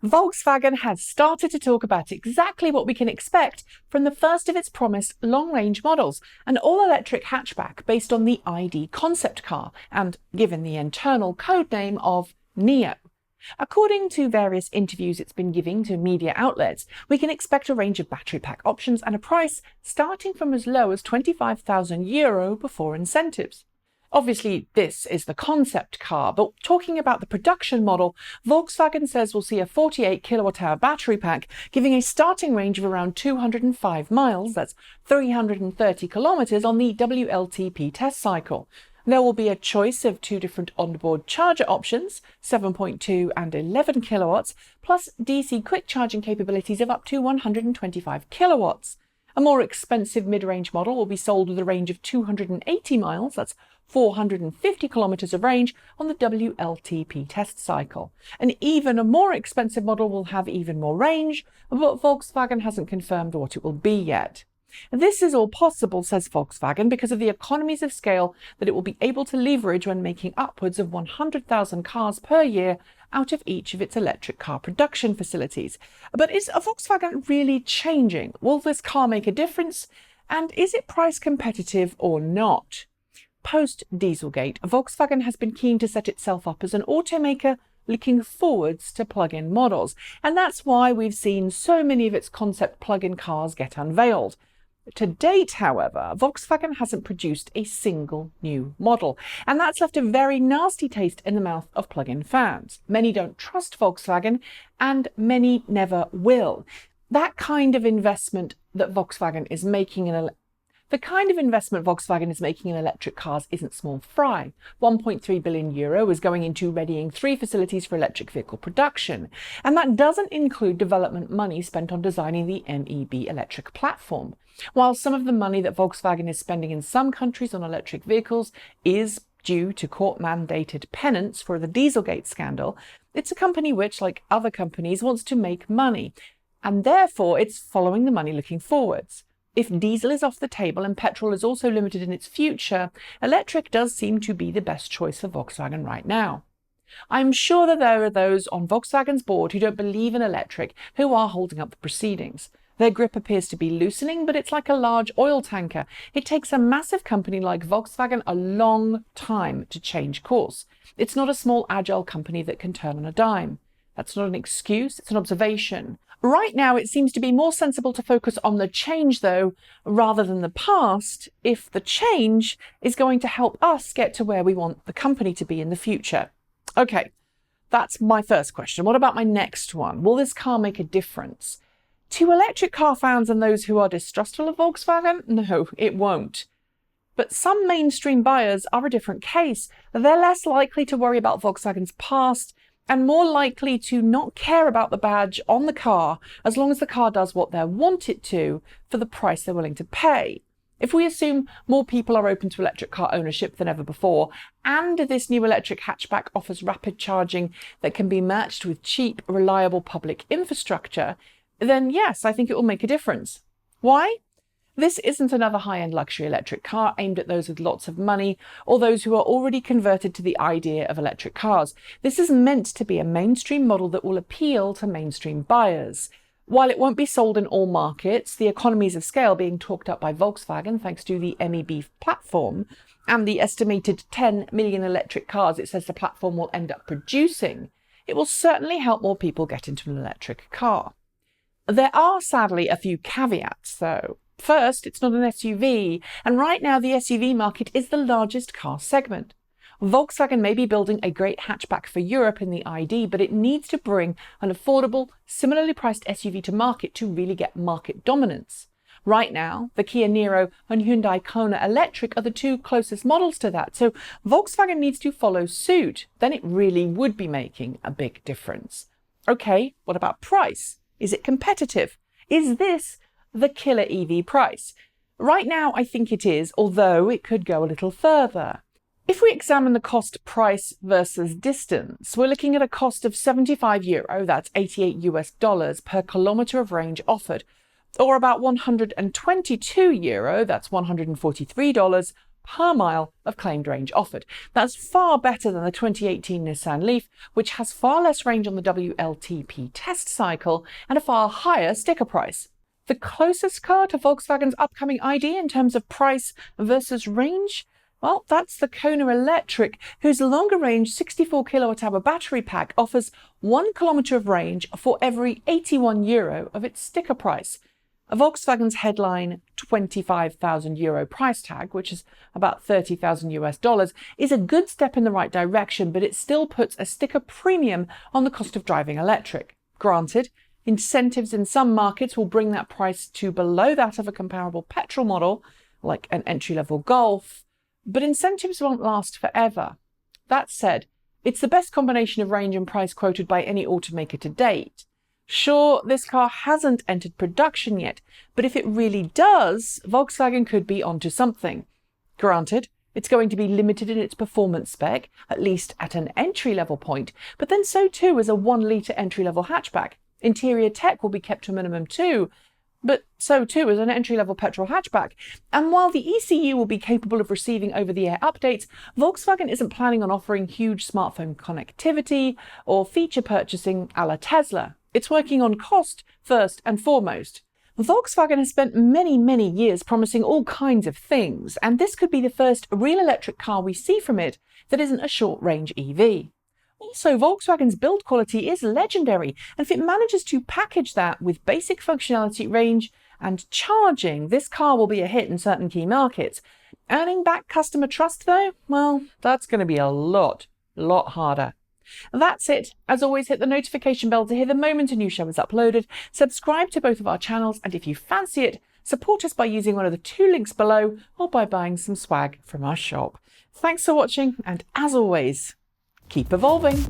Volkswagen has started to talk about exactly what we can expect from the first of its promised long-range models, an all-electric hatchback based on the ID concept car and given the internal codename of Niro. According to various interviews it's been giving to media outlets, we can expect a range of battery pack options and a price starting from as low as €25,000 before incentives. Obviously, this is the concept car, but talking about the production model, Volkswagen says we'll see a 48 kilowatt-hour battery pack, giving a starting range of around 205 miles, that's 330 kilometers, on the WLTP test cycle. There will be a choice of two different onboard charger options, 7.2 and 11 kilowatts, plus DC quick charging capabilities of up to 125 kilowatts. A more expensive mid-range model will be sold with a range of 280 miles, that's 450 kilometers of range, on the WLTP test cycle. An even more expensive model will have even more range, but Volkswagen hasn't confirmed what it will be yet. This is all possible, says Volkswagen, because of the economies of scale that it will be able to leverage when making upwards of 100,000 cars per year out of each of its electric car production facilities. But is Volkswagen really changing? Will this car make a difference? And is it price competitive or not? Post-Dieselgate, Volkswagen has been keen to set itself up as an automaker looking forwards to plug-in models. And that's why we've seen so many of its concept plug-in cars get unveiled. To date, however, Volkswagen hasn't produced a single new model, and that's left a very nasty taste in the mouth of plug-in fans. Many don't trust Volkswagen, and many never will. The kind of investment Volkswagen is making in electric cars isn't small fry. €1.3 billion is going into readying 3 facilities for electric vehicle production, and that doesn't include development money spent on designing the MEB electric platform. While some of the money that Volkswagen is spending in some countries on electric vehicles is due to court-mandated penance for the Dieselgate scandal, it's a company which, like other companies, wants to make money, and therefore it's following the money looking forwards. If diesel is off the table and petrol is also limited in its future, electric does seem to be the best choice for Volkswagen right now. I'm sure that there are those on Volkswagen's board who don't believe in electric who are holding up the proceedings. Their grip appears to be loosening, but it's like a large oil tanker. It takes a massive company like Volkswagen a long time to change course. It's not a small, agile company that can turn on a dime. That's not an excuse, it's an observation. Right now, it seems to be more sensible to focus on the change, though, rather than the past, if the change is going to help us get to where we want the company to be in the future. Okay, that's my first question. What about my next one? Will this car make a difference? To electric car fans and those who are distrustful of Volkswagen, no, it won't. But some mainstream buyers are a different case. They're less likely to worry about Volkswagen's past and more likely to not care about the badge on the car as long as the car does what they want it to for the price they're willing to pay. If we assume more people are open to electric car ownership than ever before, and this new electric hatchback offers rapid charging that can be matched with cheap, reliable public infrastructure, then yes, I think it will make a difference. Why? This isn't another high-end luxury electric car aimed at those with lots of money or those who are already converted to the idea of electric cars. This is meant to be a mainstream model that will appeal to mainstream buyers. While it won't be sold in all markets, the economies of scale being talked up by Volkswagen thanks to the MEB platform and the estimated 10 million electric cars it says the platform will end up producing, it will certainly help more people get into an electric car. There are sadly a few caveats, though. First, it's not an SUV, and right now the SUV market is the largest car segment. Volkswagen may be building a great hatchback for Europe in the ID, but it needs to bring an affordable, similarly priced SUV to market to really get market dominance. Right now, the Kia Niro and Hyundai Kona Electric are the two closest models to that, so Volkswagen needs to follow suit. Then it really would be making a big difference. Okay, what about price? Is it competitive? Is this the killer EV price? Right now, I think it is, although it could go a little further. If we examine the cost price versus distance, we're looking at a cost of €75, that's $88 per kilometre of range offered, or about €122, that's $143 per mile of claimed range offered. That's far better than the 2018 Nissan Leaf, which has far less range on the WLTP test cycle and a far higher sticker price. The closest car to Volkswagen's upcoming ID in terms of price versus range? Well, that's the Kona Electric, whose longer range 64 kWh battery pack offers 1 kilometre of range for every €81 of its sticker price. Volkswagen's headline €25,000 price tag, which is about $30,000 is a good step in the right direction, but it still puts a sticker premium on the cost of driving electric. Granted, incentives in some markets will bring that price to below that of a comparable petrol model, like an entry-level Golf, but incentives won't last forever. That said, it's the best combination of range and price quoted by any automaker to date. Sure, this car hasn't entered production yet, but if it really does, Volkswagen could be onto something. Granted, it's going to be limited in its performance spec, at least at an entry-level point, but then so too is a 1-litre entry-level hatchback. Interior tech will be kept to a minimum too, but so too is an entry-level petrol hatchback. And while the ECU will be capable of receiving over-the-air updates, Volkswagen isn't planning on offering huge smartphone connectivity or feature purchasing a la Tesla. It's working on cost first and foremost. Volkswagen has spent many years promising all kinds of things, and this could be the first real electric car we see from it that isn't a short-range EV. Also, Volkswagen's build quality is legendary, and if it manages to package that with basic functionality, range, and charging, this car will be a hit in certain key markets. Earning back customer trust, though, well, that's going to be a lot harder. That's it. As always, hit the notification bell to hear the moment a new show is uploaded, subscribe to both of our channels, and if you fancy it, support us by using one of the 2 links below or by buying some swag from our shop. Thanks for watching, and as always, keep evolving.